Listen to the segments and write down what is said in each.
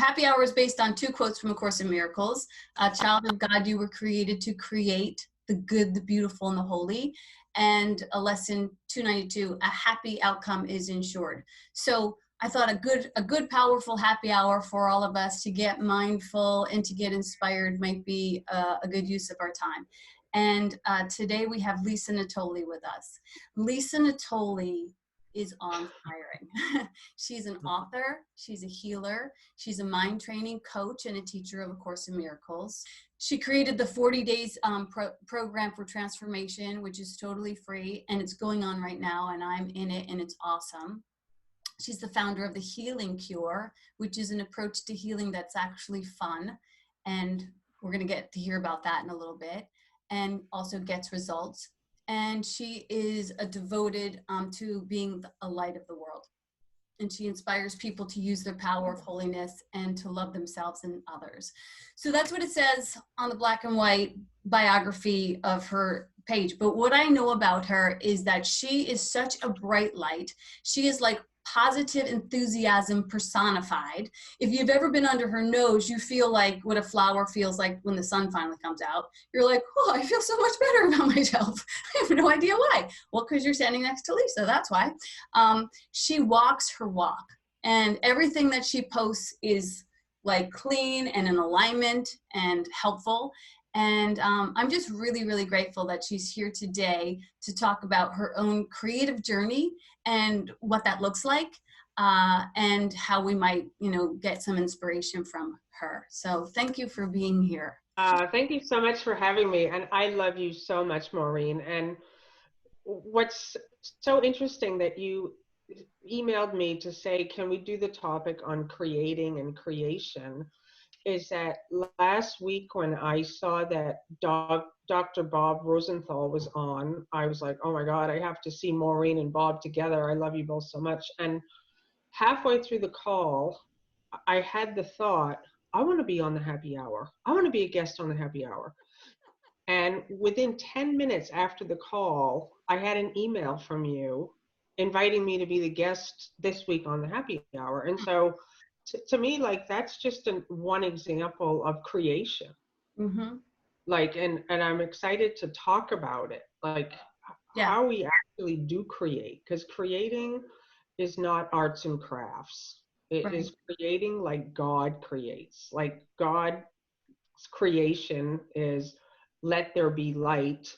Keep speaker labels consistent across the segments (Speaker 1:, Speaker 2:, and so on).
Speaker 1: happy hour is based on 2 quotes from A Course in Miracles. Child of God, you were created to create the good, the beautiful, and the holy. And a lesson 292, a happy outcome is ensured. So I thought a good, powerful happy hour for all of us to get mindful and to get inspired might be a good use of our time. And today we have Lisa Natoli with us. Lisa Natoli is awe-inspiring. She's an author, she's a healer, she's a mind training coach and a teacher of A Course in Miracles. She created the 40 days program for transformation, which is totally free, and it's going on right now, and I'm in it, and it's awesome. She's the founder of the Healing Cure, which is an approach to healing that's actually fun, and we're going to get to hear about that in a little bit, and also gets results. And she is a devoted to being a light of the world. And she inspires people to use their power of holiness and to love themselves and others. So that's what it says on the black and white biography of her page. But what I know about her is that she is such a bright light. She is like positive enthusiasm personified. If you've ever been under her nose, you feel like what a flower feels like when the sun finally comes out. You're like, oh, I feel so much better about myself. I have no idea why. Well, because you're standing next to Lisa, that's why. She walks her walk, and everything that she posts is like clean and in alignment and helpful. And I'm just really, really grateful that she's here today to talk about her own creative journey and what that looks like, and how we might, get some inspiration from her. So thank you for being here.
Speaker 2: Thank you so much for having me. And I love you so much, Maureen. And what's so interesting that you emailed me to say, can we do the topic on creating and creation, is that last week when I saw that Dr. Bob Rosenthal was on, I was like, oh my God, I have to see Maureen and Bob together. I love you both so much. And halfway through the call, I had the thought, I want to be on the happy hour. I want to be a guest on the happy hour. And within 10 minutes after the call, I had an email from you inviting me to be the guest this week on the happy hour. And so to me, like, that's just one example of creation.
Speaker 1: Mm-hmm.
Speaker 2: Like, and I'm excited to talk about it, like how we actually do create, because creating is not arts and crafts. It is creating like God creates. Like God's creation is let there be light,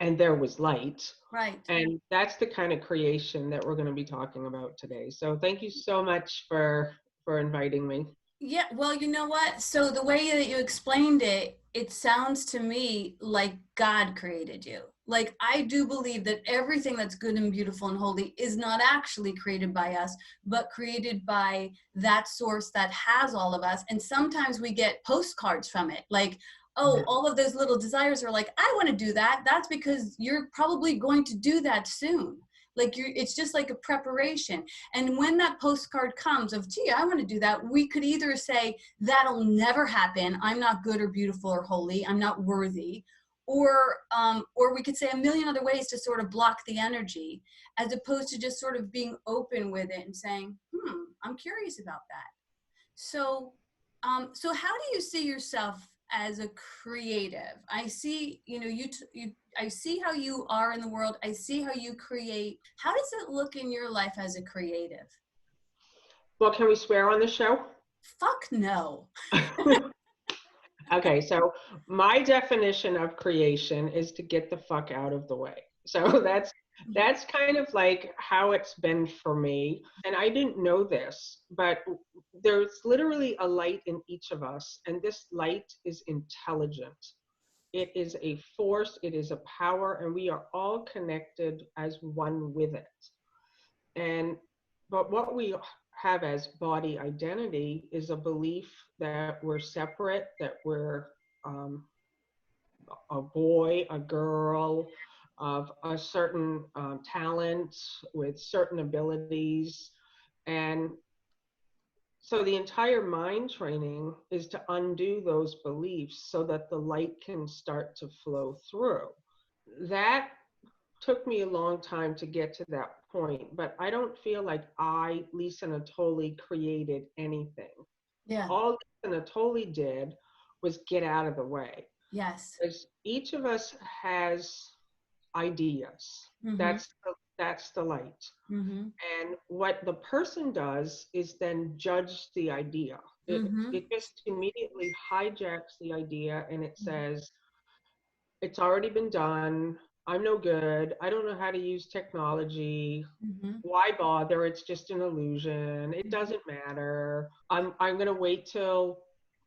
Speaker 2: and there was light.
Speaker 1: Right.
Speaker 2: And that's the kind of creation that we're going to be talking about today. So thank you so much for inviting me.
Speaker 1: Yeah, well, you know what? So the way that you explained it, it sounds to me like God created you. Like, I do believe that everything that's good and beautiful and holy is not actually created by us, but created by that source that has all of us. And sometimes we get postcards from it. Like, oh, all of those little desires are like, I want to do that. That's because you're probably going to do that soon. Like it's just like a preparation. And when that postcard comes of, gee, I want to do that, we could either say, that'll never happen. I'm not good or beautiful or holy. I'm not worthy. Or we could say a million other ways to sort of block the energy, as opposed to just sort of being open with it and saying, I'm curious about that. So, so how do you see yourself as a creative? I see, I see how you are in the world. I see how you create. How does it look in your life as a creative?
Speaker 2: Well, can we swear on the show?
Speaker 1: Fuck no.
Speaker 2: Okay, so my definition of creation is to get the fuck out of the way. So that's kind of like how it's been for me. And I didn't know this, but there's literally a light in each of us, and this light is intelligent. It is a force, it is a power, and we are all connected as one with it. But what we have as body identity is a belief that we're separate, that we're a boy, a girl, of a certain talent with certain abilities. And so the entire mind training is to undo those beliefs so that the light can start to flow through. That took me a long time to get to that point, but I don't feel like I, Lisa Natoli, created anything.
Speaker 1: Yeah.
Speaker 2: All Lisa Natoli did was get out of the way.
Speaker 1: Yes.
Speaker 2: Because each of us has ideas.
Speaker 1: Mm-hmm.
Speaker 2: That's the light.
Speaker 1: Mm-hmm.
Speaker 2: And what the person does is then judge the idea.
Speaker 1: Mm-hmm.
Speaker 2: It just immediately hijacks the idea and it says, it's already been done. I'm no good. I don't know how to use technology.
Speaker 1: Mm-hmm.
Speaker 2: Why bother? It's just an illusion. It doesn't matter. I'm gonna wait till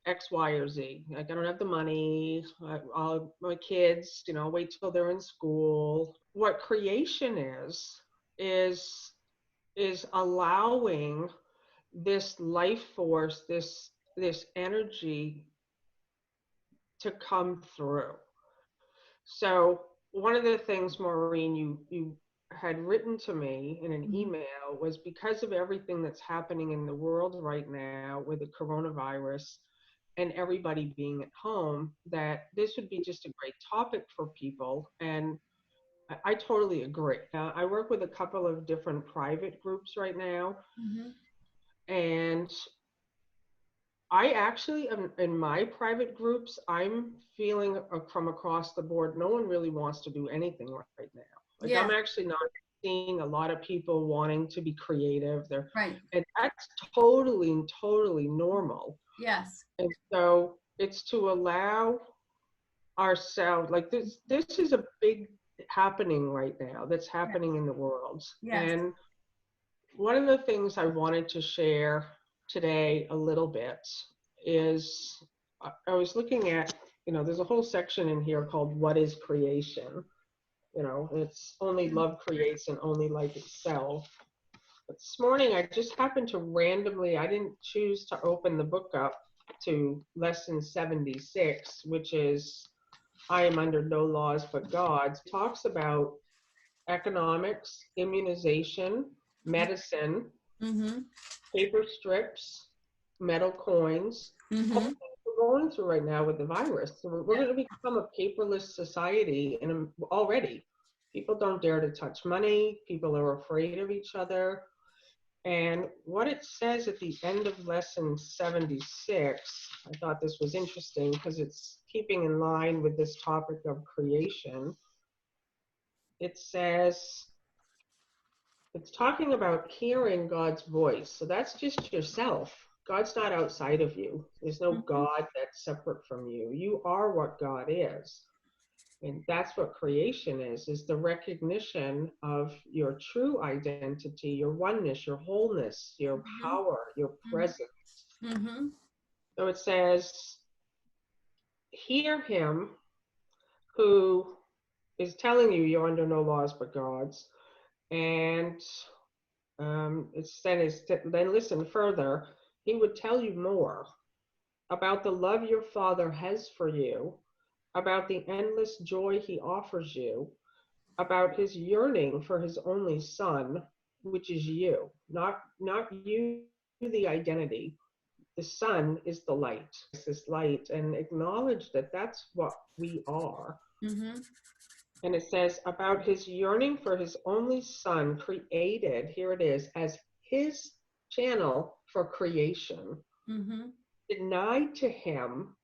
Speaker 2: X, Y, or Z. Like I don't have the money. My kids, wait till they're in school. What creation is is allowing this life force, this energy to come through. So one of the things, Maureen, you had written to me in an
Speaker 1: Mm-hmm.
Speaker 2: email was because of everything that's happening in the world right now with the coronavirus and everybody being at home, that this would be just a great topic for people. And I totally agree. I work with a couple of different private groups right now,
Speaker 1: Mm-hmm.
Speaker 2: and I actually am in my private groups, I'm feeling from across the board, no one really wants to do anything right now. Like
Speaker 1: Yeah.
Speaker 2: I'm actually not seeing a lot of people wanting to be creative.
Speaker 1: Right.
Speaker 2: And that's totally normal.
Speaker 1: Yes.
Speaker 2: And so it's to allow ourselves, like this is a big happening right now that's
Speaker 1: Yes.
Speaker 2: happening in the world.
Speaker 1: Yes.
Speaker 2: And one of the things I wanted to share today a little bit is I was looking at, there's a whole section in here called What is Creation? It's only love creates and only life itself. But this morning I just happened to randomly, I didn't choose to open the book up to lesson 76, which is I am under no laws but God's. It talks about economics, immunization, medicine,
Speaker 1: Mm-hmm.
Speaker 2: paper strips, metal coins, all the
Speaker 1: Mm-hmm.
Speaker 2: things we're going through right now with the virus. So we're
Speaker 1: Yeah.
Speaker 2: going to become a paperless society, and already people don't dare to touch money. People are afraid of each other. And what it says at the end of lesson 76, I thought this was interesting because it's keeping in line with this topic of creation. It says, it's talking about hearing God's voice. So that's just yourself. God's not outside of you. There's no
Speaker 1: Mm-hmm.
Speaker 2: God that's separate from you. You are what God is. And that's what creation is the recognition of your true identity, your oneness, your wholeness, your power, your presence.
Speaker 1: Mm-hmm.
Speaker 2: So it says, hear him who is telling you you're under no laws but God's. And then listen further. He would tell you more about the love your Father has for you, about the endless joy he offers you, about his yearning for his only Son, which is you, not you, the identity. The Son is the light. It's this light, and acknowledge that that's what we are.
Speaker 1: Mm-hmm.
Speaker 2: And it says about his yearning for his only Son, created, here it is, as his channel for creation,
Speaker 1: Mm-hmm.
Speaker 2: denied to him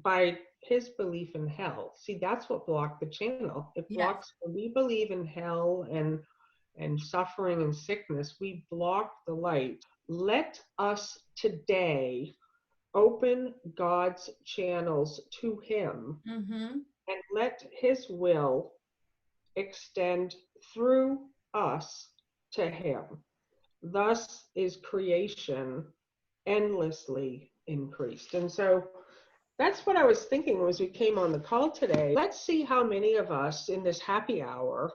Speaker 2: by his belief in hell. See, that's what blocked the channel. It
Speaker 1: Yes.
Speaker 2: blocks when we believe in hell and suffering and sickness, we block the light. Let us today open God's channels to him
Speaker 1: Mm-hmm.
Speaker 2: and let his will extend through us to him. Thus is creation endlessly increased. And so that's what I was thinking as we came on the call today. Let's see how many of us in this happy hour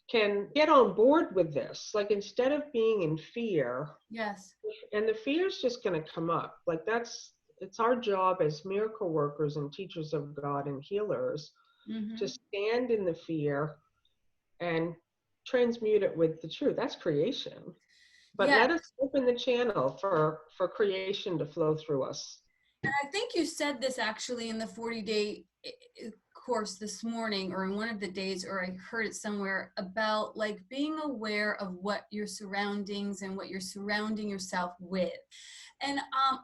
Speaker 2: can get on board with this. Like instead of being in fear,
Speaker 1: Yes.
Speaker 2: and the fear is just going to come up. Like it's our job as miracle workers and teachers of God and healers
Speaker 1: Mm-hmm.
Speaker 2: to stand in the fear and transmute it with the truth. That's creation. But
Speaker 1: Yeah.
Speaker 2: let us open the channel for creation to flow through us.
Speaker 1: And I think you said this actually in the 40-day course this morning, or in one of the days, or I heard it somewhere about like being aware of what your surroundings and what you're surrounding yourself with. And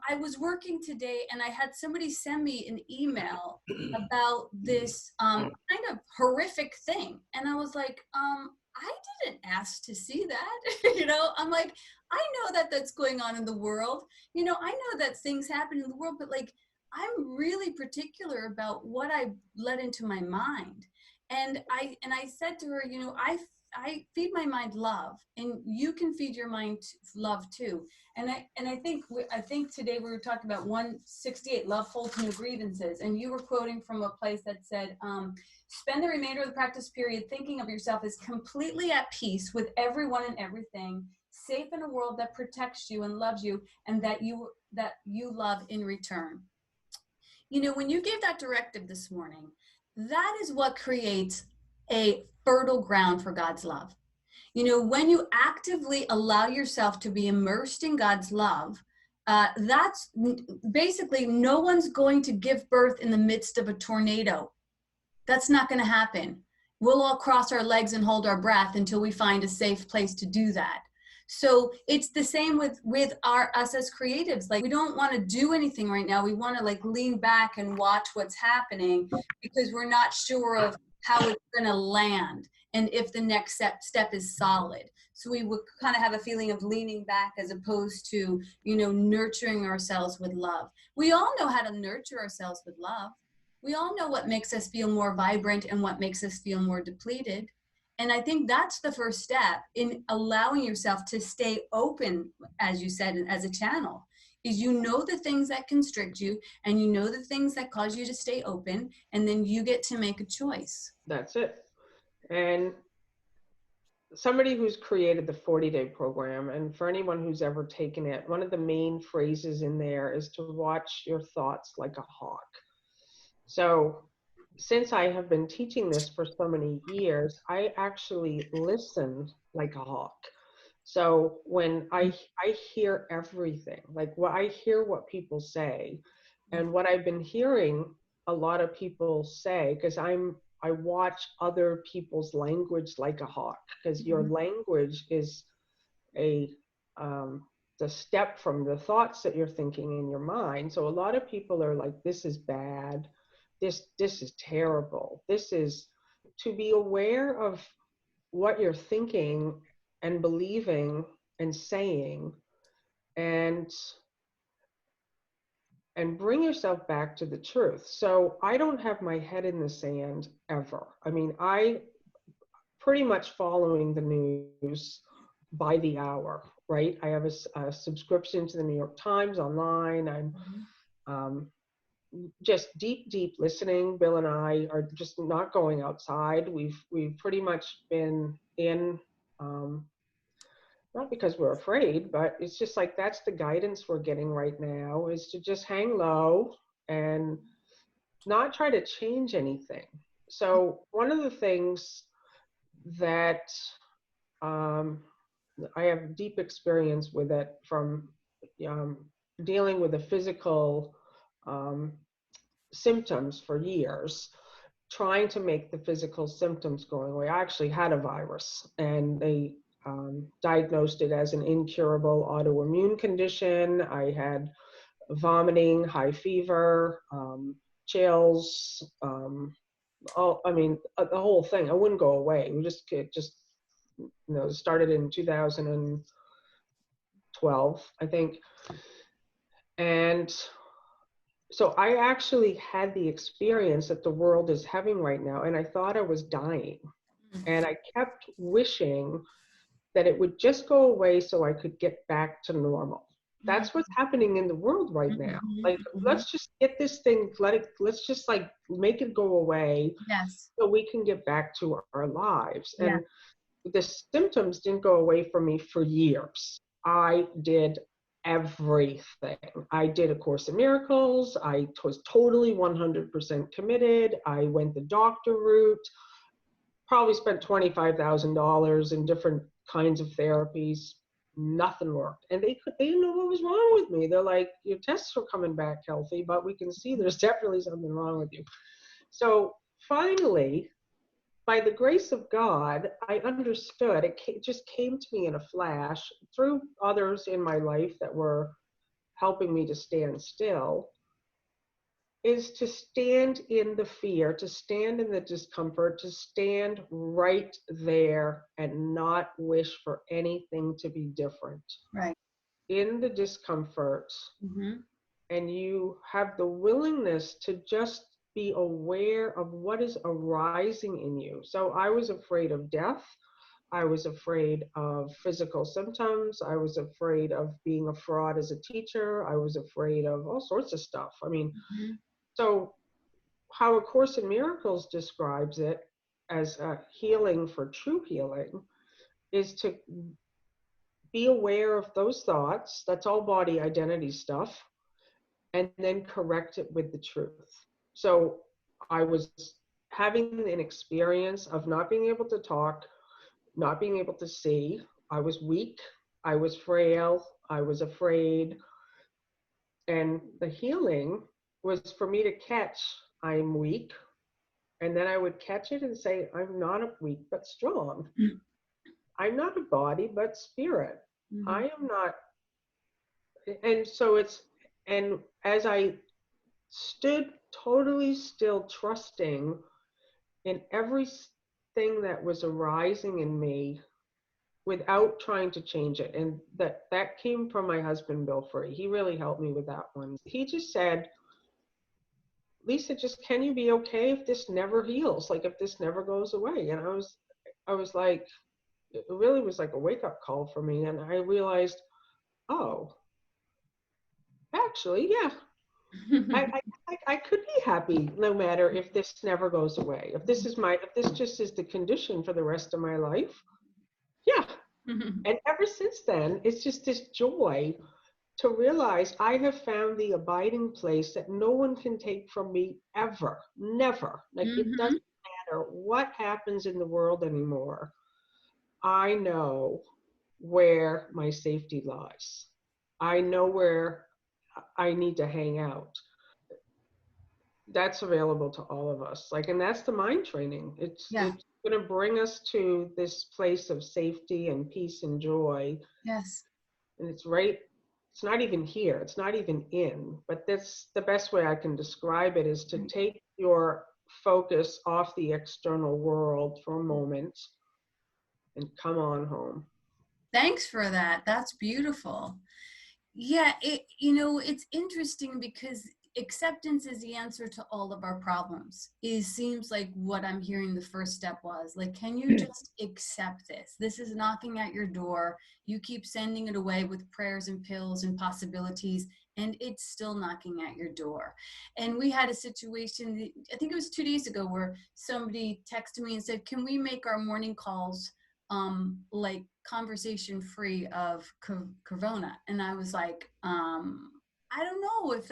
Speaker 1: I was working today and I had somebody send me an email about this kind of horrific thing. And I was like, I didn't ask to see that. You know, I'm like, I know that that's going on in the world. You know, I know that things happen in the world, but like, I'm really particular about what I let into my mind. And I said to her, you know, I feed my mind love, and you can feed your mind love too. And I think today we were talking about 168, love holds no grievances, and you were quoting from a place that said, spend the remainder of the practice period thinking of yourself as completely at peace with everyone and everything, safe in a world that protects you and loves you, and that you love in return. You know, when you gave that directive this morning, that is what creates a fertile ground for God's love. You know, when you actively allow yourself to be immersed in God's love, that's basically, no one's going to give birth in the midst of a tornado. That's not going to happen. We'll all cross our legs and hold our breath until we find a safe place to do that. So it's the same with us as creatives. Like, we don't want to do anything right now. We want to like lean back and watch what's happening because we're not sure of how it's going to land and if the next step is solid. So we would kind of have a feeling of leaning back as opposed to, you know, nurturing ourselves with love. We all know how to nurture ourselves with love. We all know what makes us feel more vibrant and what makes us feel more depleted. And I think that's the first step in allowing yourself to stay open, as you said, as a channel, is you know the things that constrict you and you know the things that cause you to stay open, and then you get to make a choice.
Speaker 2: That's it. And somebody who's created the 40-day program, and for anyone who's ever taken it, one of the main phrases in there is to watch your thoughts like a hawk. So since I have been teaching this for so many years, I actually listen like a hawk. So when I hear everything, like I hear what people say, and what I've been hearing a lot of people say, because I watch other people's language like a hawk, because your language is the step from the thoughts that you're thinking in your mind. So a lot of people are like, this is bad. This is terrible. This is, to be aware of what you're thinking and believing and saying, and bring yourself back to the truth. So I don't have my head in the sand ever. I mean, I pretty much following the news by the hour, right? I have a subscription to the New York Times online. I'm just deep listening. Bill and I are just not going outside. We've pretty much been in, not because we're afraid, but it's just like, that's the guidance we're getting right now, is to just hang low and not try to change anything. So one of the things that I have deep experience with it from dealing with the physical symptoms for years, trying to make the physical symptoms go away. I actually had a virus, and they diagnosed it as an incurable autoimmune condition. I had vomiting, high fever, chills, the whole thing. I wouldn't go away. It just started in 2012, I think. And so I actually had the experience that the world is having right now, and I thought I was dying. And I kept wishing that it would just go away so I could get back to normal. That's what's happening in the world right now. Like, let's just get this thing, let's just like make it go away.
Speaker 1: Yes.
Speaker 2: So we can get back to our lives. And the symptoms didn't go away from me for years. I did everything. I did A Course in Miracles. I was totally 100% committed. I went the doctor route, probably spent $25,000 in different kinds of therapies. Nothing worked. And they didn't know what was wrong with me. They're like, your tests are coming back healthy, but we can see there's definitely something wrong with you. So finally, by the grace of God, I understood. It just came to me in a flash through others in my life that were helping me to stand still, is to stand in the fear, to stand in the discomfort, to stand right there and not wish for anything to be different.
Speaker 1: Right.
Speaker 2: In the discomfort,
Speaker 1: Mm-hmm.
Speaker 2: and you have the willingness to just be aware of what is arising in you. So I was afraid of death. I was afraid of physical symptoms. I was afraid of being a fraud as a teacher. I was afraid of all sorts of stuff. I mean,
Speaker 1: Mm-hmm.
Speaker 2: so how A Course in Miracles describes it as a healing for true healing is to be aware of those thoughts. That's all body identity stuff. And then correct it with the truth. So I was having an experience of not being able to talk, not being able to see. I was weak. I was frail. I was afraid. And the healing was for me to catch, I'm weak. And then I would catch it and say, I'm not weak, but strong. I'm not a body, but spirit.
Speaker 1: Mm-hmm.
Speaker 2: I am not. And so and as I stood totally still, trusting in everything that was arising in me without trying to change it. And that came from my husband, Bill Free. He really helped me with that one. He just said, Lisa, just can you be okay if this never heals? Like if this never goes away? And I was like, it really was like a wake up call for me. And I realized, oh, actually, yeah, I could be happy no matter if this never goes away. If this just is the condition for the rest of my life, yeah. And ever since then, it's just this joy to realize I have found the abiding place that no one can take from me ever, never. Like it
Speaker 1: Mm-hmm.
Speaker 2: doesn't matter what happens in the world anymore. I know where my safety lies. I know where I need to hang out. That's available to all of us. Like, and that's the mind training.
Speaker 1: Yeah.
Speaker 2: It's going to bring us to this place of safety and peace and joy.
Speaker 1: Yes.
Speaker 2: And it's right. It's not even here. It's not even in. But that's the best way I can describe it is to take your focus off the external world for a moment and come on home.
Speaker 1: Thanks for that. That's beautiful. Yeah, it's interesting because acceptance is the answer to all of our problems. It seems like what I'm hearing the first step was like, can you just accept this? This is knocking at your door. You keep sending it away with prayers and pills and possibilities, and it's still knocking at your door. And we had a situation, I think it was 2 days ago, where somebody texted me and said, can we make our morning calls like conversation free of corona? And I was like, I don't know if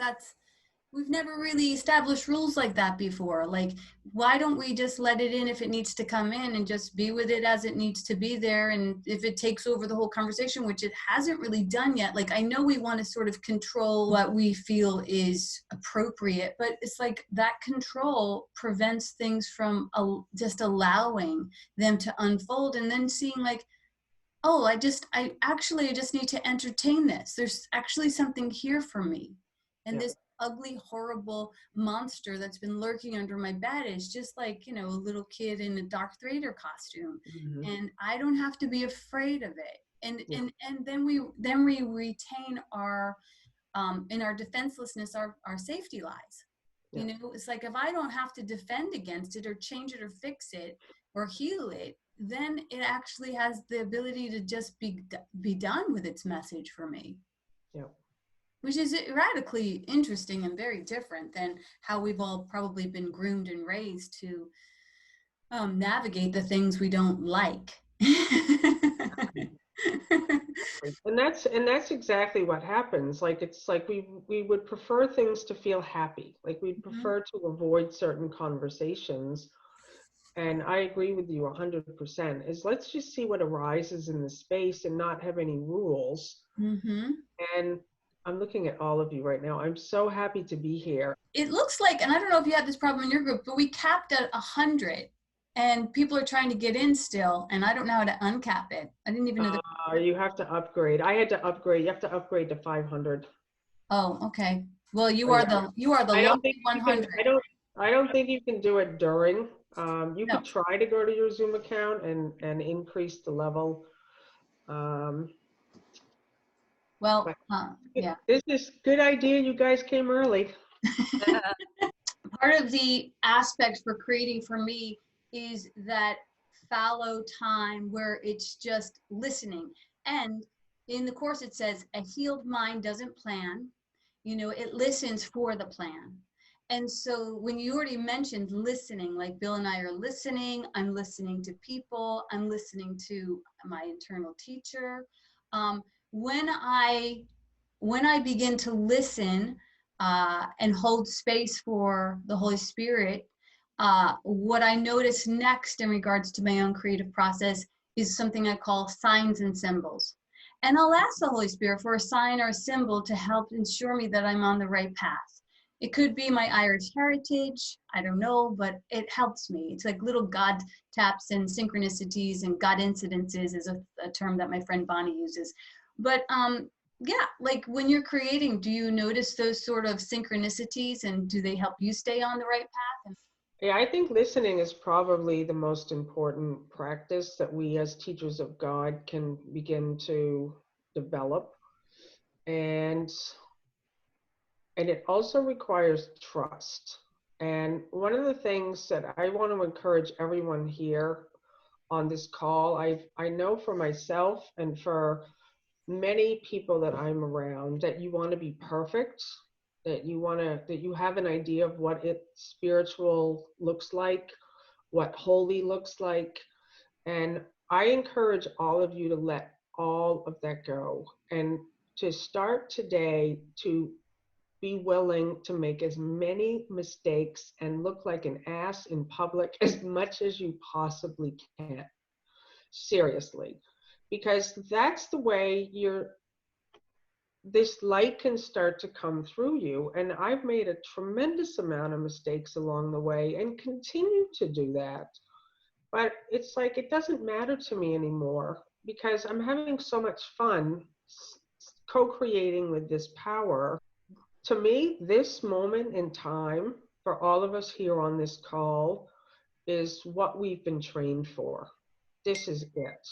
Speaker 1: we've never really established rules like that before. Like, why don't we just let it in if it needs to come in and just be with it as it needs to be there? And if it takes over the whole conversation, which it hasn't really done yet, like I know we want to sort of control what we feel is appropriate, but it's like that control prevents things from just allowing them to unfold and then seeing like, oh, I just need to entertain this. There's actually something here for me. And this ugly, horrible monster that's been lurking under my bed is just like, a little kid in a Darth Vader costume.
Speaker 2: Mm-hmm.
Speaker 1: And I don't have to be afraid of it. And then we retain our, in our defenselessness, our safety lies. It's like if I don't have to defend against it or change it or fix it or heal it, then it actually has the ability to just be done with its message for me.
Speaker 2: Yeah.
Speaker 1: Which is radically interesting and very different than how we've all probably been groomed and raised to navigate the things we don't like.
Speaker 2: And that's exactly what happens. Like it's like we would prefer things to feel happy. Like we'd prefer to avoid certain conversations. And I agree with you 100%, is let's just see what arises in the space and not have any rules.
Speaker 1: Mm-hmm.
Speaker 2: And I'm looking at all of you right now. I'm so happy to be here.
Speaker 1: It looks like, and I don't know if you had this problem in your group, but we capped at 100 and people are trying to get in still. And I don't know how to uncap it. I didn't even know.
Speaker 2: You have to upgrade. I had to upgrade. You have to upgrade to 500.
Speaker 1: Oh, okay. Well,
Speaker 2: So yeah,
Speaker 1: you are the
Speaker 2: I don't think
Speaker 1: lucky
Speaker 2: you can.
Speaker 1: 100.
Speaker 2: I don't think you can do it during. You
Speaker 1: No.
Speaker 2: could try to go to your Zoom account and increase the level. Um,
Speaker 1: Well,
Speaker 2: but
Speaker 1: yeah.
Speaker 2: this is good idea. You guys came early.
Speaker 1: Part of the aspect for creating for me is that fallow time where it's just listening. And in the course, it says a healed mind doesn't plan, it listens for the plan. And so when you already mentioned listening, like Bill and I are listening, I'm listening to people, I'm listening to my internal teacher. Um, when I when I begin to listen and hold space for the Holy Spirit, what I notice next in regards to my own creative process is something I call signs and symbols. And I'll ask the Holy Spirit for a sign or a symbol to help ensure me that I'm on the right path. It could be my Irish heritage, I don't know, but it helps me. It's like little God taps and synchronicities, and God incidences is a term that my friend Bonnie uses. But yeah, like when you're creating, do you notice those sort of synchronicities, and do they help you stay on the right path?
Speaker 2: Yeah, I think listening is probably the most important practice that we as teachers of God can begin to develop. And it also requires trust. And one of the things that I want to encourage everyone here on this call, I know for myself and for many people that I'm around, that you want to be perfect, that you have an idea of what spiritual looks like, what holy looks like. And I encourage all of you to let all of that go and to start today to be willing to make as many mistakes and look like an ass in public as much as you possibly can. Seriously. Because that's the way this light can start to come through you. And I've made a tremendous amount of mistakes along the way and continue to do that. But it's like it doesn't matter to me anymore because I'm having so much fun co-creating with this power. To me, this moment in time for all of us here on this call is what we've been trained for. This is it.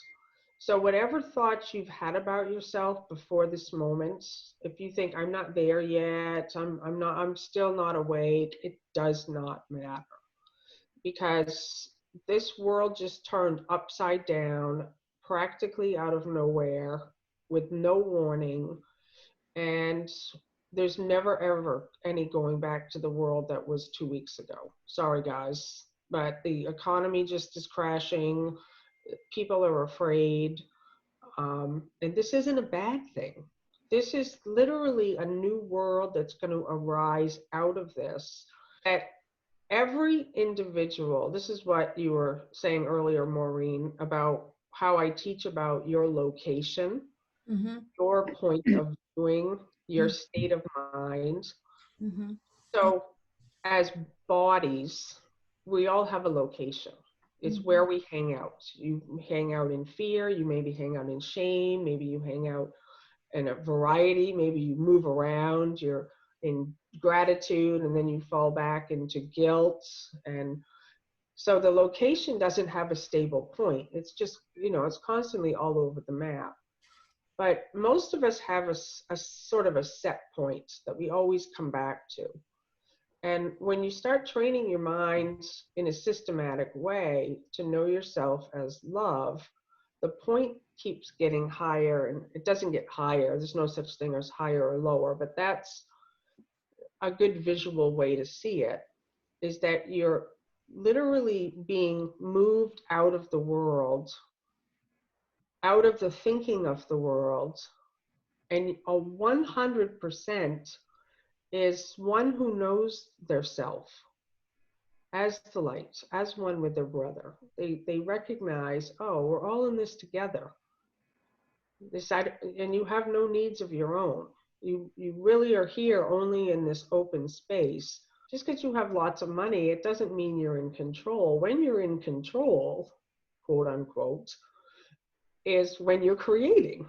Speaker 2: So whatever thoughts you've had about yourself before this moment, if you think I'm not there yet, I'm still not awake, it does not matter. Because this world just turned upside down, practically out of nowhere, with no warning. And there's never ever any going back to the world that was 2 weeks ago. Sorry, guys, but the economy just is crashing. People are afraid. And this isn't a bad thing. This is literally a new world that's going to arise out of this. That every individual, this is what you were saying earlier, Maureen, about how I teach about your location,
Speaker 1: Mm-hmm.
Speaker 2: your point of viewing, your
Speaker 1: Mm-hmm.
Speaker 2: state of mind.
Speaker 1: Mm-hmm.
Speaker 2: So, as bodies, we all have a location. It's
Speaker 1: Mm-hmm.
Speaker 2: where we hang out. You hang out in fear, you maybe hang out in shame, maybe you hang out in a variety, maybe you move around, you're in gratitude, and then you fall back into guilt. And so the location doesn't have a stable point. It's just, it's constantly all over the map. But most of us have a sort of a set point that we always come back to. And when you start training your mind in a systematic way to know yourself as love, the point keeps getting higher, and it doesn't get higher. There's no such thing as higher or lower, but that's a good visual way to see it, is that you're literally being moved out of the world, out of the thinking of the world, and a 100% is one who knows their self as the light, as one with their brother. They recognize, oh, we're all in this together. And you have no needs of your own. You really are here only in this open space. Just because you have lots of money, it doesn't mean you're in control. When you're in control, quote unquote, is when you're creating.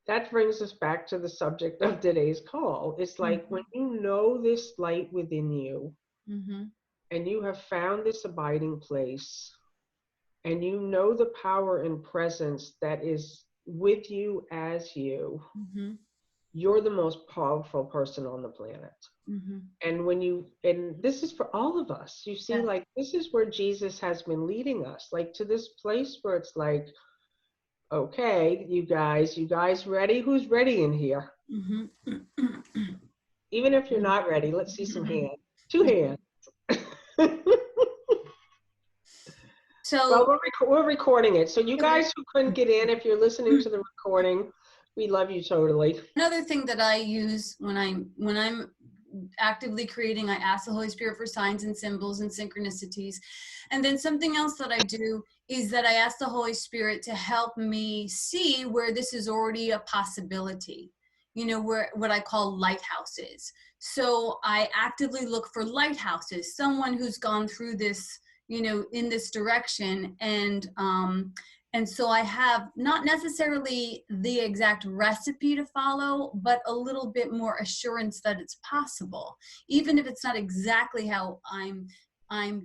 Speaker 2: that brings us back to the subject of today's call. It's like when you know this light within you
Speaker 1: Mm-hmm.
Speaker 2: and you have found this abiding place and you know the power and presence that is with you as you,
Speaker 1: Mm-hmm.
Speaker 2: you're the most powerful person on the planet.
Speaker 1: Mm-hmm.
Speaker 2: And when you, and this is for all of us, you see,
Speaker 1: Yes.
Speaker 2: like, this is where Jesus has been leading us, like to this place where it's like, okay, you guys ready? Who's ready in here?
Speaker 1: Mm-hmm.
Speaker 2: Even if you're not ready, let's see some hands. Two hands. Well,
Speaker 1: So
Speaker 2: we're recording it. So you guys who couldn't get in, if you're listening to the recording, we love you totally.
Speaker 1: another thing that I use when I'm actively creating, I ask the Holy Spirit for signs and symbols and synchronicities. And then something else that I do is that I ask the Holy Spirit to help me see where this is already a possibility, where what I call lighthouses. So I actively look for lighthouses, someone who's gone through this, in this direction. And so I have not necessarily the exact recipe to follow, but a little bit more assurance that it's possible, even if it's not exactly how I'm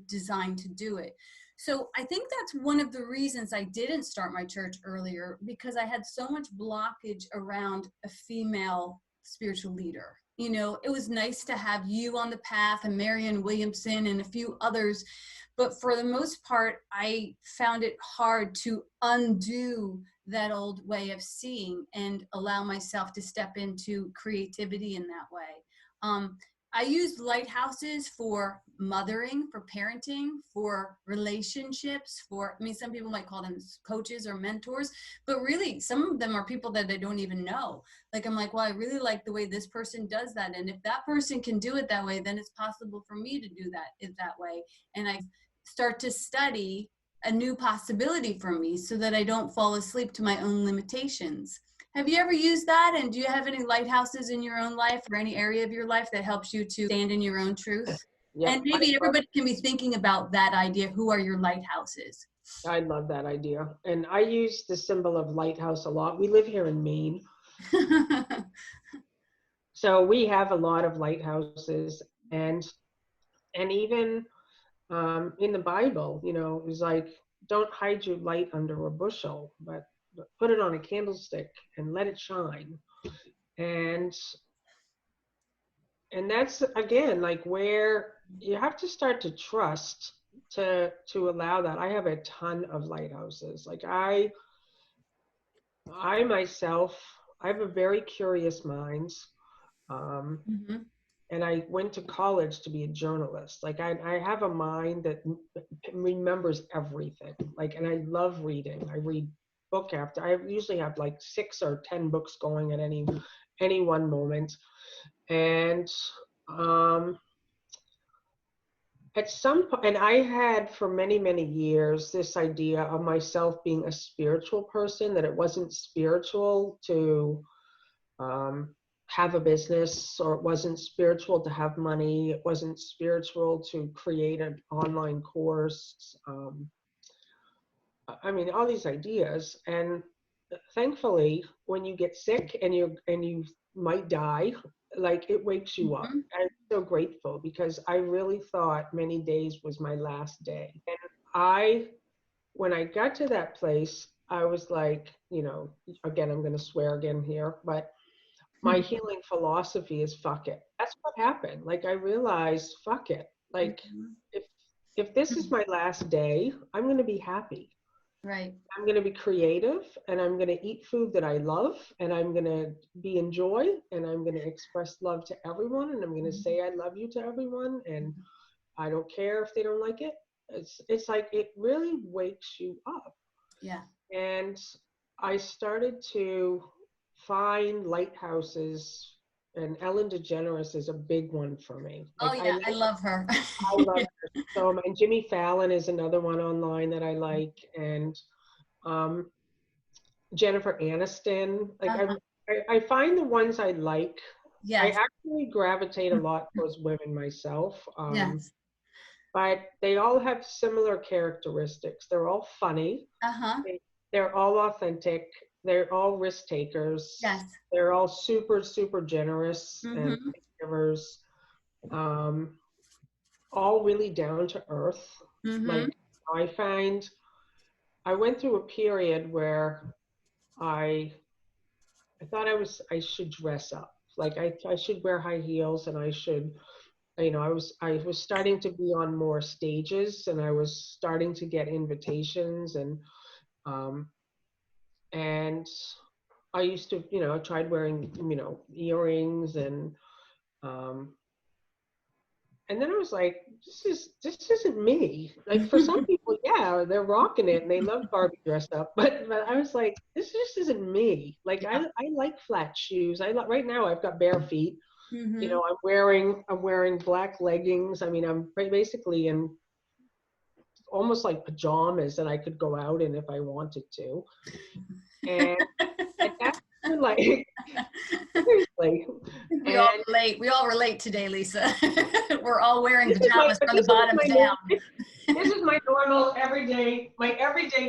Speaker 1: designed to do it. So I think that's one of the reasons I didn't start my church earlier, because I had so much blockage around a female spiritual leader. It was nice to have you on the path and Marianne Williamson and a few others, but for the most part, I found it hard to undo that old way of seeing and allow myself to step into creativity in that way. I use lighthouses for mothering, for parenting, for relationships, some people might call them coaches or mentors, but really some of them are people that I don't even know. Like, I'm like, well, I really like the way this person does that. And if that person can do it that way, then it's possible for me to do that way. And I start to study a new possibility for me so that I don't fall asleep to my own limitations. Have you ever used that? And do you have any lighthouses in your own life or any area of your life that helps you to stand in your own truth?
Speaker 2: Yep.
Speaker 1: And maybe everybody can be thinking about that idea. Who are your lighthouses?
Speaker 2: I love that idea. And I use the symbol of lighthouse a lot. We live here in Maine. So we have a lot of lighthouses, and even in the Bible, it was like, don't hide your light under a bushel, but put it on a candlestick and let it shine. And that's again like where you have to start to trust to allow that. I have a ton of lighthouses. Like I myself, I have a very curious mind.
Speaker 1: Mm-hmm.
Speaker 2: And I went to college to be a journalist. Like I have a mind that remembers everything. Like, and I love reading. I read book after. I usually have like 6 or 10 books going at any one moment. And at some point, and I had for many, many years this idea of myself being a spiritual person, that it wasn't spiritual to have a business, or it wasn't spiritual to have money. It wasn't spiritual to create an online course. I mean, all these ideas. And thankfully, when you get sick and you might die, like it wakes you up.
Speaker 1: Mm-hmm.
Speaker 2: I'm so grateful, because I really thought many days was my last day. And when I got to that place, I was like, again, I'm going to swear again here, but my healing philosophy is fuck it. That's what happened. Like I realized, fuck it. Like if this is my last day, I'm going to be happy.
Speaker 1: Right.
Speaker 2: I'm going to be creative, and I'm going to eat food that I love, and I'm going to be in joy, and I'm going to express love to everyone, and I'm going to say I love you to everyone, and I don't care if they don't like it. It's like it really wakes you up.
Speaker 1: Yeah.
Speaker 2: And I started to find lighthouses, and Ellen DeGeneres is a big one for me.
Speaker 1: Oh
Speaker 2: Like
Speaker 1: yeah, I love her.
Speaker 2: I love her so much. And Jimmy Fallon is another one online that I like, and um, Jennifer Aniston. Like
Speaker 1: Uh-huh.
Speaker 2: I find the ones I like. I
Speaker 1: Yes.
Speaker 2: actually gravitate a lot towards women myself,
Speaker 1: Yes.
Speaker 2: but they all have similar characteristics. They're all funny.
Speaker 1: Uh-huh.
Speaker 2: They're all authentic. they're all risk takers.
Speaker 1: Yes.
Speaker 2: They're all super, super generous and
Speaker 1: Mm-hmm.
Speaker 2: givers. Um, all really down to earth.
Speaker 1: Mm-hmm.
Speaker 2: Like I find I went through a period where I I thought I should dress up. Like I should wear high heels and I should, I was starting to be on more stages and I was starting to get invitations um and I used to, I tried wearing, earrings um and then I was like, this isn't me. Like for some people, yeah, they're rocking it and they love Barbie dress up. But I was like, this just isn't me. Like
Speaker 1: Yeah.
Speaker 2: I like flat shoes. Right now I've got bare feet.
Speaker 1: Mm-hmm.
Speaker 2: I'm wearing black leggings. I mean, I'm basically in almost like pajamas that I could go out in if I wanted to. And at that point, like seriously.
Speaker 1: We all
Speaker 2: And
Speaker 1: relate. We all relate today, Lisa. We're all wearing
Speaker 2: this is my
Speaker 1: pajamas
Speaker 2: but
Speaker 1: from the
Speaker 2: this is
Speaker 1: bottoms
Speaker 2: my
Speaker 1: down.
Speaker 2: this is my normal everyday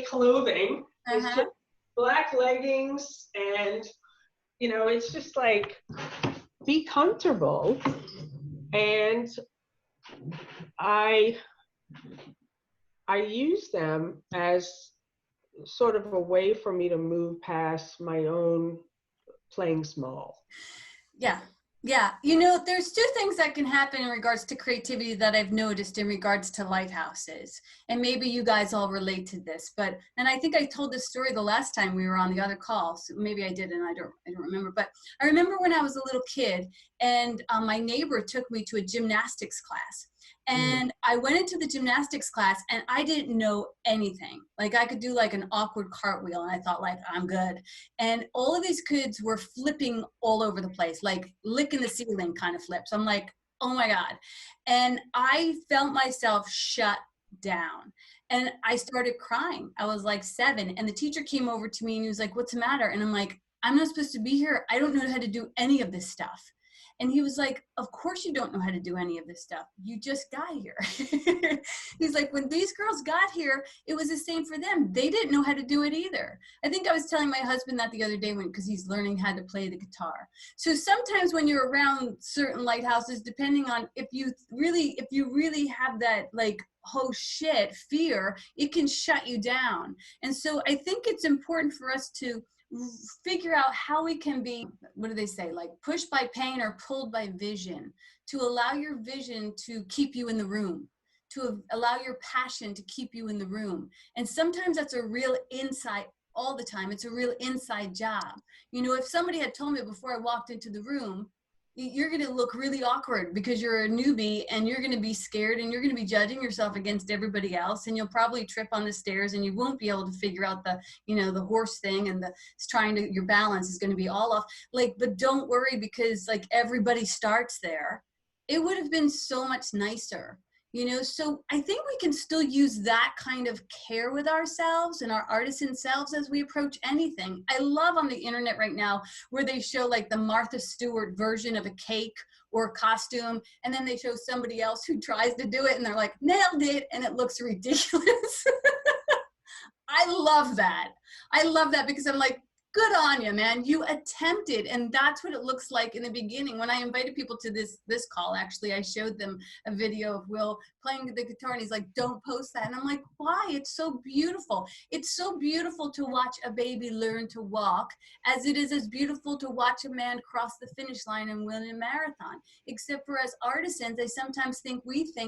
Speaker 2: clothing is
Speaker 1: Uh-huh.
Speaker 2: just black leggings and it's just like be comfortable. And I I use them as sort of a way for me to move past my own playing small.
Speaker 1: Yeah. Yeah. There's two things that can happen in regards to creativity that I've noticed in regards to lighthouses. And maybe you guys all relate to this, and I think I told this story the last time we were on the other call. So maybe I didn't, I don't remember, but I remember when I was a little kid and my neighbor took me to a gymnastics class.
Speaker 2: Mm.
Speaker 1: And I went into the gymnastics class and I didn't know anything. Like I could do like an awkward cartwheel and I thought like, I'm good. And all of these kids were flipping all over the place, like licking the ceiling kind of flips. I'm like, oh my God. And I felt myself shut down. And I started crying. I was like 7. And the teacher came over to me and he was like, what's the matter? And I'm like, I'm not supposed to be here. I don't know how to do any of this stuff. And he was like, of course you don't know how to do any of this stuff. You just got here. He's like, when these girls got here, it was the same for them. They didn't know how to do it either. I think I was telling my husband that the other day because he's learning how to play the guitar. So sometimes when you're around certain lighthouses, depending on if you really have that like, oh shit, fear, it can shut you down. And so I think it's important for us to figure out how we can be, what do they say, like pushed by pain or pulled by vision, to allow your vision to keep you in the room, to allow your passion to keep you in the room. And sometimes that's a real insight. All the time it's a real inside job. If somebody had told me before I walked into the room, you're going to look really awkward because you're a newbie and you're going to be scared and you're going to be judging yourself against everybody else, and you'll probably trip on the stairs and you won't be able to figure out the horse thing, and your balance is going to be all off. Like, but don't worry, because like everybody starts there. It would have been so much nicer. So I think we can still use that kind of care with ourselves and our artisan selves as we approach anything. I love on the internet right now where they show like the Martha Stewart version of a cake or a costume, and then they show somebody else who tries to do it and they're like, nailed it, and it looks ridiculous. I love that. I love that because I'm like, good on you, man. You attempted. And that's what it looks like in the beginning. When I invited people to this call, actually, I showed them a video of Will playing the guitar and he's like, don't post that. And I'm like, why? It's so beautiful. It's so beautiful to watch a baby learn to walk, as it is as beautiful to watch a man cross the finish line and win a marathon. Except for as artisans, I sometimes think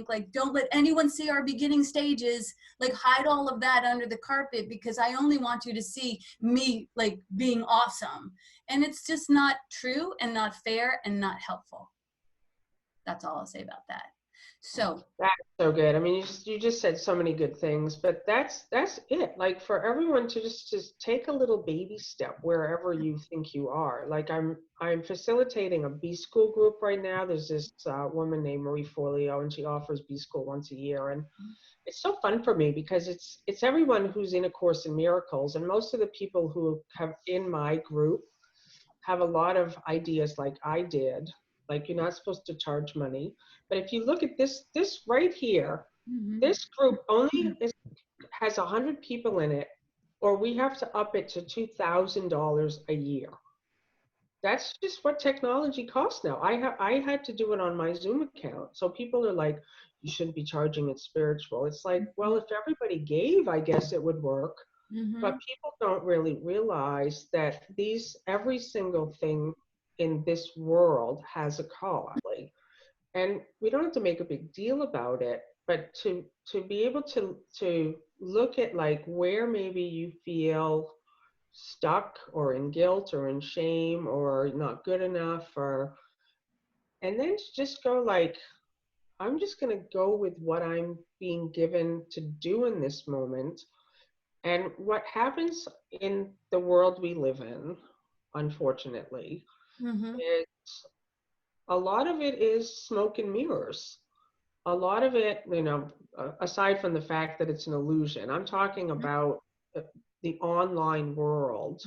Speaker 1: like, don't let anyone see our beginning stages, like hide all of that under the carpet, because I only want you to see me like being awesome. And it's just not true and not fair and not helpful. That's all I'll say about that. So
Speaker 2: That's so good. I mean, you just said so many good things, but that's it. Like for everyone to just take a little baby step wherever you think you are. Like I'm facilitating a B school group right now. There's this woman named Marie Forleo, and she offers B school once a year, and it's so fun for me because it's everyone who's in A Course in Miracles, and most of the people who have in my group have a lot of ideas like I did. Like you're not supposed to charge money, but if you look at this right here, this group only has 100 people in it, or we have to up it to $2,000 a year. That's just what technology costs now. I had to do it on my Zoom account. So people are like, you shouldn't be charging it spiritual. It's like, well, if everybody gave, I guess it would work. But people don't really realize that every single thing in this world has a cost. And we don't have to make a big deal about it, but to be able to look at like where maybe you feel stuck or in guilt or in shame or not good enough, and then to just go like, I'm just going to go with what I'm being given to do in this moment. And what happens in the world we live in, unfortunately, is a lot of it is smoke and mirrors. A lot of it, aside from the fact that it's an illusion, I'm talking about the online world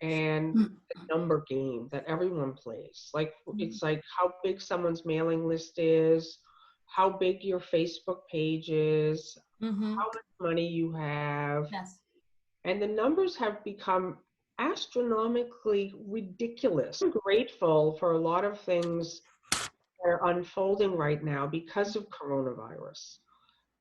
Speaker 2: and the number game that everyone plays. Like, it's like how big someone's mailing list is, how big your Facebook page is, how much money you have.
Speaker 1: Yes.
Speaker 2: And the numbers have become astronomically ridiculous. I'm grateful for a lot of things that are unfolding right now because of coronavirus.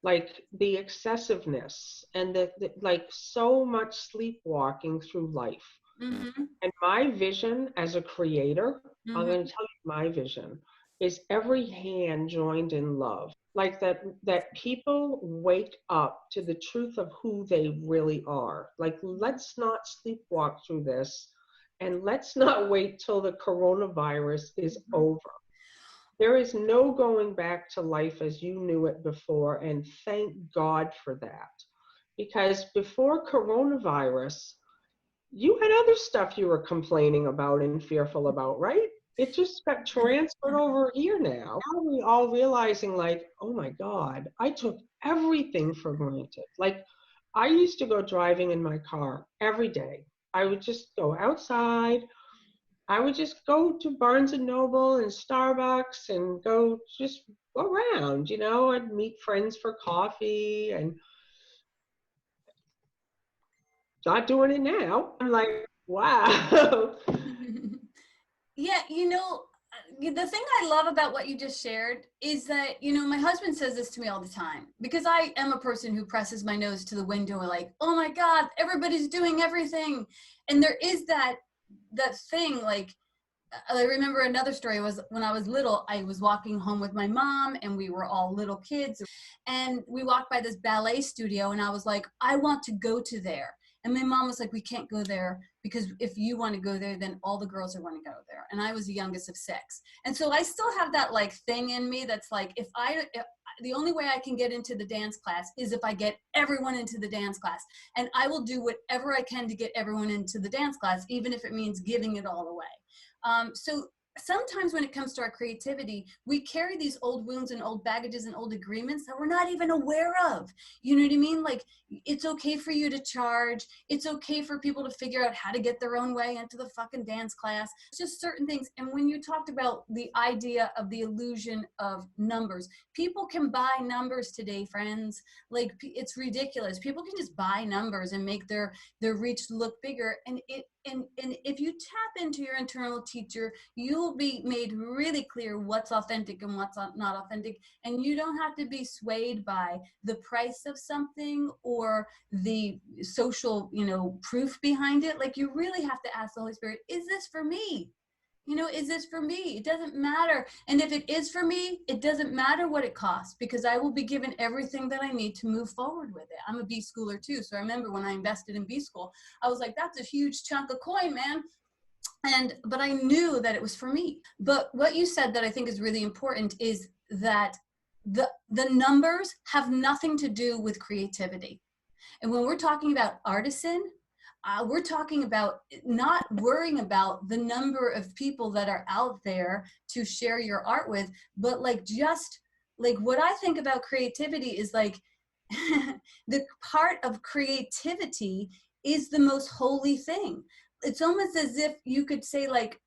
Speaker 2: Like the excessiveness and the like, so much sleepwalking through life. And my vision as a creator, I'm going to tell you my vision, is every hand joined in love. Like that people wake up to the truth of who they really are. Like, let's not sleepwalk through this, and let's not wait till the coronavirus is over. There is no going back to life as you knew it before, and thank God for that. Because before coronavirus, you had other stuff you were complaining about and fearful about, right? It just got transferred over here now. Now we all realizing like, oh my God, I took everything for granted. Like, I used to go driving in my car every day. I would just go outside. I would just go to Barnes and Noble and Starbucks and go just around, I'd meet friends for coffee, and not doing it now. I'm like, wow.
Speaker 1: Yeah, the thing I love about what you just shared is that, my husband says this to me all the time, because I am a person who presses my nose to the window and like, oh my God, everybody's doing everything. And there is that thing, like, I remember another story was when I was little, I was walking home with my mom and we were all little kids, and we walked by this ballet studio and I was like, I want to go to there. And my mom was like, we can't go there because if you want to go there, then all the girls are going to go there. And I was the youngest of 6. And so I still have that like thing in me that's like, if the only way I can get into the dance class is if I get everyone into the dance class. And I will do whatever I can to get everyone into the dance class, even if it means giving it all away. So sometimes when it comes to our creativity, we carry these old wounds and old baggages and old agreements that we're not even aware of. You know what I mean? Like, it's okay for you to charge. It's okay for people to figure out how to get their own way into the fucking dance class. It's just certain things. And when you talked about the idea of the illusion of numbers, people can buy numbers today, friends. Like, it's ridiculous. People can just buy numbers and make their reach look bigger. And if you tap into your internal teacher, you'll be made really clear what's authentic and what's not authentic. And you don't have to be swayed by the price of something or the social, proof behind it. Like, you really have to ask the Holy Spirit, is this for me? Is this for me? It doesn't matter. And if it is for me, it doesn't matter what it costs, because I will be given everything that I need to move forward with it. I'm a B schooler too. So I remember when I invested in B school, I was like, that's a huge chunk of coin, man. But I knew that it was for me. But what you said that I think is really important is that the numbers have nothing to do with creativity. And when we're talking about artisan, we're talking about not worrying about the number of people that are out there to share your art with, but like, just like, what I think about creativity is like, the part of creativity is the most holy thing. It's almost as if you could say like,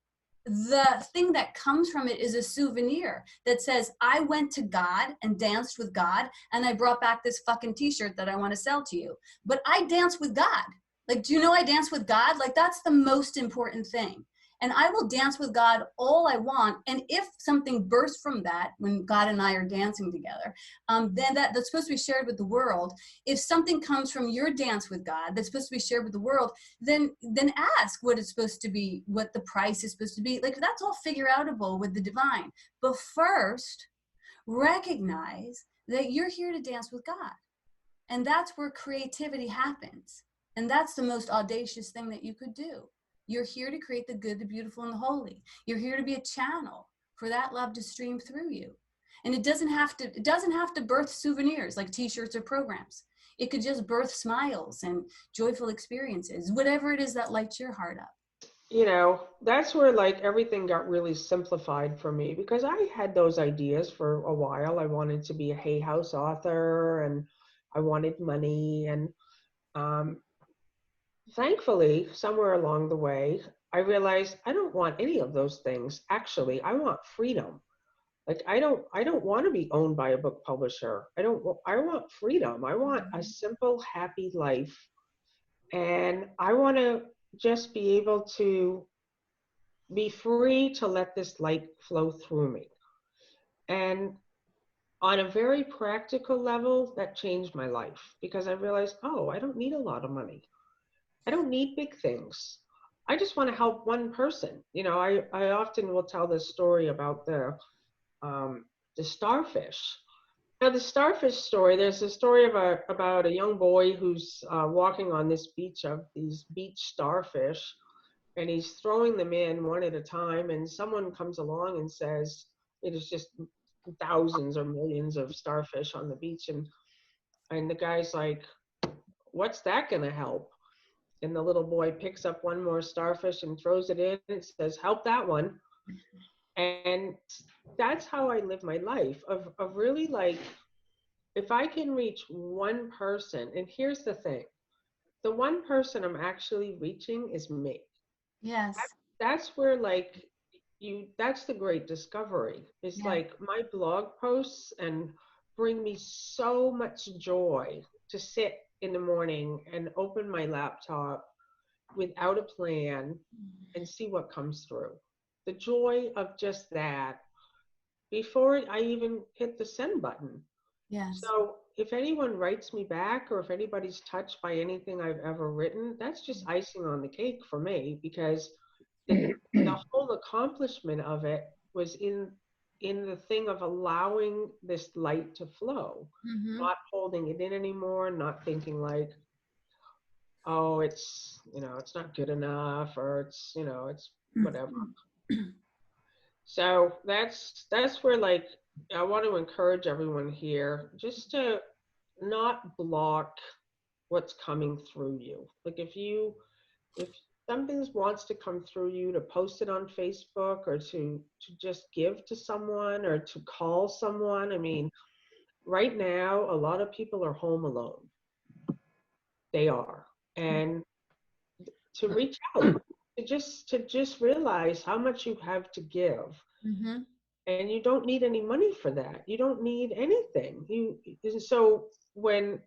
Speaker 1: the thing that comes from it is a souvenir that says, I went to God and danced with God, and I brought back this fucking t-shirt that I want to sell to you. But I dance with God. Like, do you know I dance with God? Like, that's the most important thing. And I will dance with God all I want. And if something bursts from that, when God and I are dancing together, then that's supposed to be shared with the world. If something comes from your dance with God that's supposed to be shared with the world, then ask what it's supposed to be, what the price is supposed to be. Like, that's all figure outable with the divine. But first, recognize that you're here to dance with God. And that's where creativity happens. And that's the most audacious thing that you could do. You're here to create the good, the beautiful, and the holy. You're here to be a channel for that love to stream through you. And it doesn't have to birth souvenirs like t-shirts or programs. It could just birth smiles and joyful experiences, whatever it is that lights your heart up.
Speaker 2: You know, that's where like everything got really simplified for me, because I had those ideas for a while. I wanted to be a Hay House author, and I wanted money, and um, thankfully, somewhere along the way, I realized I don't want any of those things. Actually, I want freedom. Like, I don't want to be owned by a book publisher. I want freedom. I want a simple, happy life. And I want to just be able to be free to let this light flow through me. And on a very practical level, that changed my life, because I realized, oh, I don't need a lot of money. I don't need big things. I just want to help one person. You know, I often will tell this story about the starfish. Now, the starfish story, there's a story about a young boy who's walking on this beach of these beach starfish, and he's throwing them in one at a time, and someone comes along and says, it is just thousands or millions of starfish on the beach, and the guy's like, what's that going to help? And the little boy picks up one more starfish and throws it in and says, help that one. And that's how I live my life, of really like, if I can reach one person, and here's the thing, the one person I'm actually reaching is me.
Speaker 1: Yes.
Speaker 2: That's where like that's the great discovery. It's
Speaker 1: Yeah.
Speaker 2: like my blog posts and bring me so much joy to sit in the morning and open my laptop without a plan and see what comes through. The joy of just that before I even hit the send button.
Speaker 1: Yes.
Speaker 2: So if anyone writes me back, or if anybody's touched by anything I've ever written, that's just icing on the cake for me, because the whole accomplishment of it was in the thing of allowing this light to flow, not holding it in anymore, not thinking like, oh, it's, you know, it's not good enough, or it's, you know, it's whatever. So that's where like I want to encourage everyone here just to not block what's coming through you. Like, if something wants to come through you, to post it on Facebook, or to just give to someone, or to call someone. I mean, right now a lot of people are home alone. They are. And to reach out, to just realize how much you have to give. And you don't need any money for that. You don't need anything. So when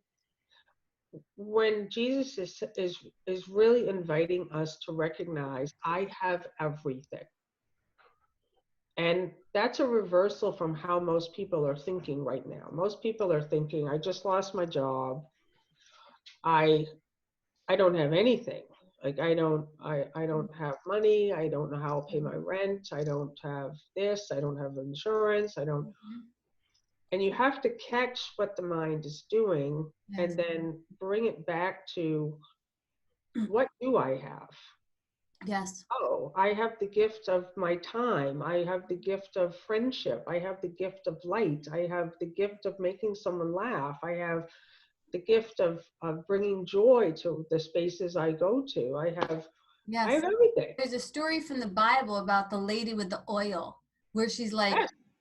Speaker 2: Jesus is really inviting us to recognize, I have everything. And that's a reversal from how most people are thinking right now. Most people are thinking, I just lost my job. I don't have anything. Like, I don't have money. I don't know how I'll pay my rent. I don't have this. I don't have insurance. I don't. And you have to catch what the mind is doing, and then bring it back to, what do I have?
Speaker 1: Yes.
Speaker 2: Oh, I have the gift of my time. I have the gift of friendship. I have the gift of light. I have the gift of making someone laugh. I have the gift of bringing joy to the spaces I go to. I have everything.
Speaker 1: There's a story from the Bible about the lady with the oil, where she's like,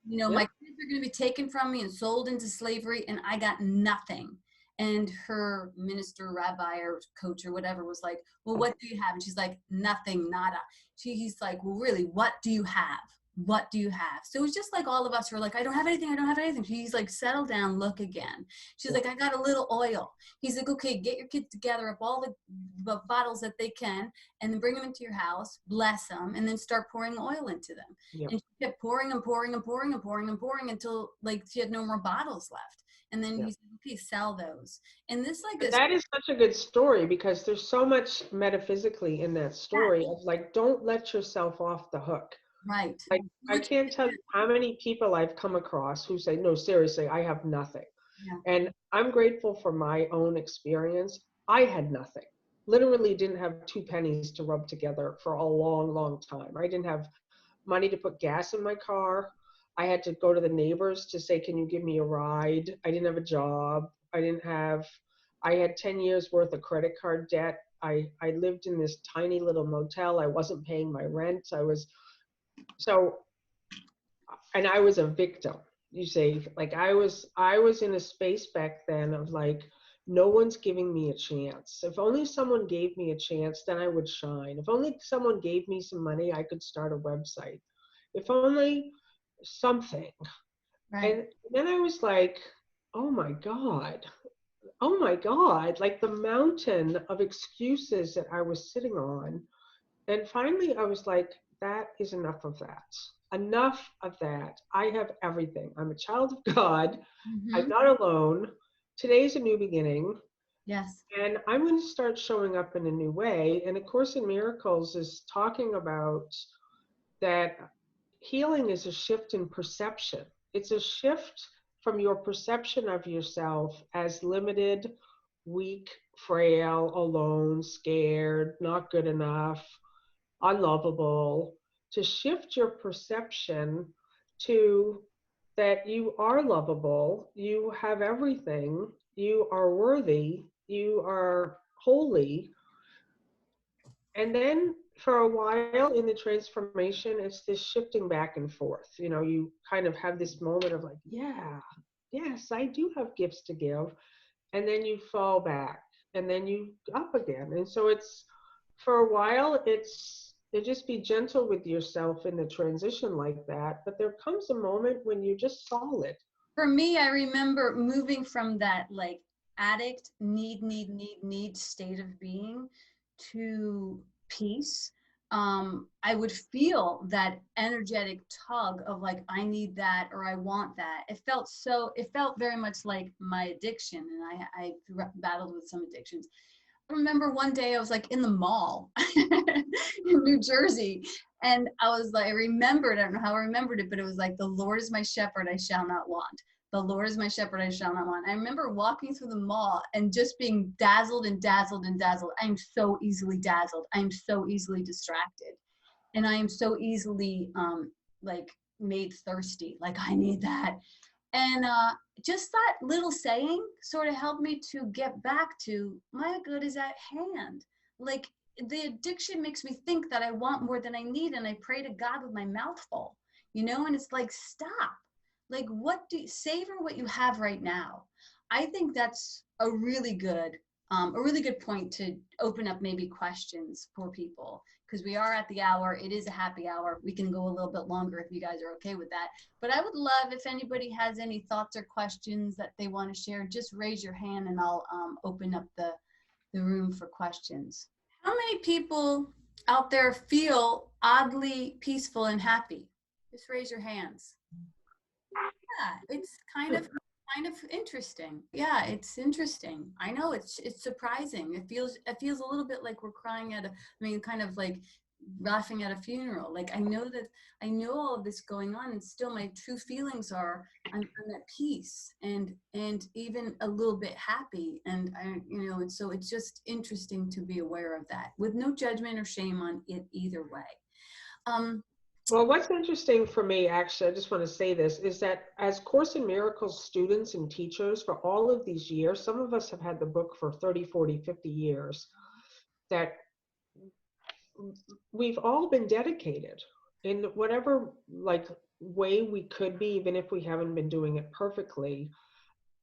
Speaker 1: you know, my kids are going to be taken from me and sold into slavery, and I got nothing. And her minister, rabbi, or coach or whatever was like, well, what do you have? And she's like, nothing, nada. He's like, well, really, what do you have? What do you have? So it was just like all of us were like, I don't have anything. I don't have anything. He's like, settle down, look again. She's like, I got a little oil. He's like, okay, get your kids to gather up all the bottles that they can and then bring them into your house, bless them, and then start pouring oil into them.
Speaker 2: Yep.
Speaker 1: And she kept pouring and pouring and pouring and pouring and pouring until like she had no more bottles left. And then
Speaker 2: Yep.
Speaker 1: he said, okay, sell those. And this like
Speaker 2: But
Speaker 1: this.
Speaker 2: that is such a good story because there's so much metaphysically in that story of like, don't let yourself off the hook.
Speaker 1: Right.
Speaker 2: Like, I can't tell you how many people I've come across who say, no, seriously, I have nothing.
Speaker 1: Yeah.
Speaker 2: And I'm grateful for my own experience. I had nothing. Literally didn't have 2 pennies to rub together for a long, long time. I didn't have money to put gas in my car. I had to go to the neighbors to say, can you give me a ride? I didn't have a job. I had 10 years worth of credit card debt. I lived in this tiny little motel. I wasn't paying my rent. And I was a victim. You say, like, I was in a space back then of like, no one's giving me a chance. If only someone gave me a chance, then I would shine. If only someone gave me some money, I could start a website. If only something.
Speaker 1: Right.
Speaker 2: And then I was like, oh my God. Oh my God. Like the mountain of excuses that I was sitting on. And finally I was like, that is enough of that. Enough of that. I have everything. I'm a child of God. I'm not alone. Today's a new beginning.
Speaker 1: Yes.
Speaker 2: And I'm going to start showing up in a new way. And A Course in Miracles is talking about that healing is a shift in perception. It's a shift from your perception of yourself as limited, weak, frail, alone, scared, not good enough, unlovable, to shift your perception to that you are lovable, you have everything, you are worthy, you are holy. And then for a while in the transformation, it's this shifting back and forth. You know, you kind of have this moment of like, yeah, yes, I do have gifts to give. And then you fall back and then you up again. And so it's for a while, you just be gentle with yourself in the transition like that. But there comes a moment when you're just solid.
Speaker 1: For me, I remember moving from that like addict, need state of being to peace. I would feel that energetic tug of like, I need that or I want that. It felt very much like my addiction. And I battled with some addictions. I remember one day I was like in the mall in New Jersey. And I was like, I don't know how I remembered it, but it was like, the Lord is my shepherd, I shall not want. The Lord is my shepherd, I shall not want. I remember walking through the mall and just being dazzled and dazzled and dazzled. I'm so easily dazzled. I'm so easily distracted. And I am so easily like made thirsty. Like, I need that. And just that little saying sort of helped me to get back to my good is at hand. Like, the addiction makes me think that I want more than I need, and I pray to God with my mouth full, and it's like, stop. Like, savor what you have right now. I think that's a really good point to open up maybe questions for people, because we are at the hour. It is a happy hour. We can go a little bit longer if you guys are okay with that. But I would love if anybody has any thoughts or questions that they want to share, just raise your hand and I'll open up the room for questions. How many people out there feel oddly peaceful and happy? Just raise your hands. Yeah, it's kind of interesting. Yeah, it's interesting. I know it's surprising. It feels a little bit like we're crying kind of like laughing at a funeral. Like, I know all of this going on, and still my true feelings are I'm at peace and even a little bit happy. And it's just interesting to be aware of that with no judgment or shame on it either way.
Speaker 2: Well, what's interesting for me, actually, I just want to say this, is that as Course in Miracles students and teachers for all of these years, some of us have had the book for 30, 40, 50 years, that we've all been dedicated in whatever like way we could be, even if we haven't been doing it perfectly.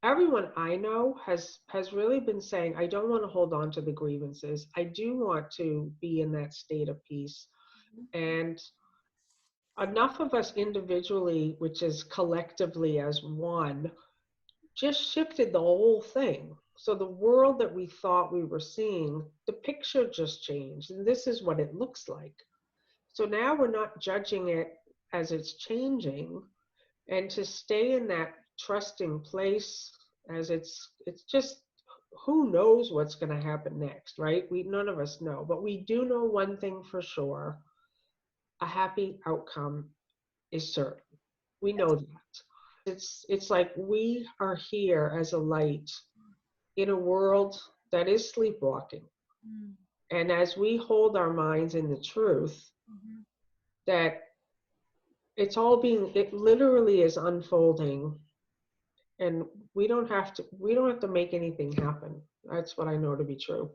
Speaker 2: everyone I know has really been saying, I don't want to hold on to the grievances. I do want to be in that state of peace. And enough of us individually, which is collectively as one, just shifted the whole thing. So the world that we thought we were seeing, the picture just changed. And this is what it looks like. So now we're not judging it as it's changing, and to stay in that trusting place as it's just, who knows what's going to happen next, right? None of us know, but we do know one thing for sure: a happy outcome is certain. We know that. It's like we are here as a light in a world that is sleepwalking. And as we hold our minds in the truth, that it literally is unfolding, and we don't have to make anything happen. That's what I know to be true.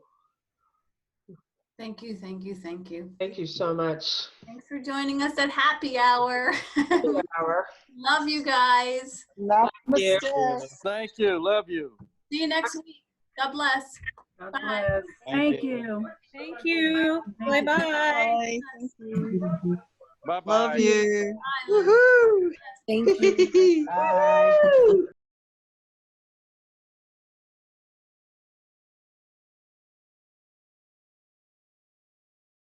Speaker 1: Thank you, thank you, thank you.
Speaker 2: Thank you so much.
Speaker 1: Thanks for joining us at Happy Hour.
Speaker 2: Happy hour.
Speaker 1: Love you guys.
Speaker 2: Yeah.
Speaker 3: Thank you. Love you.
Speaker 1: See you next week. God bless.
Speaker 2: God
Speaker 1: Bye.
Speaker 2: bless.
Speaker 4: Thank you.
Speaker 5: Thank you. Bye-bye.
Speaker 4: Thank you.
Speaker 3: Bye-bye.
Speaker 4: Love you.
Speaker 1: Bye.
Speaker 4: Woohoo.
Speaker 5: Thank you.
Speaker 4: Bye.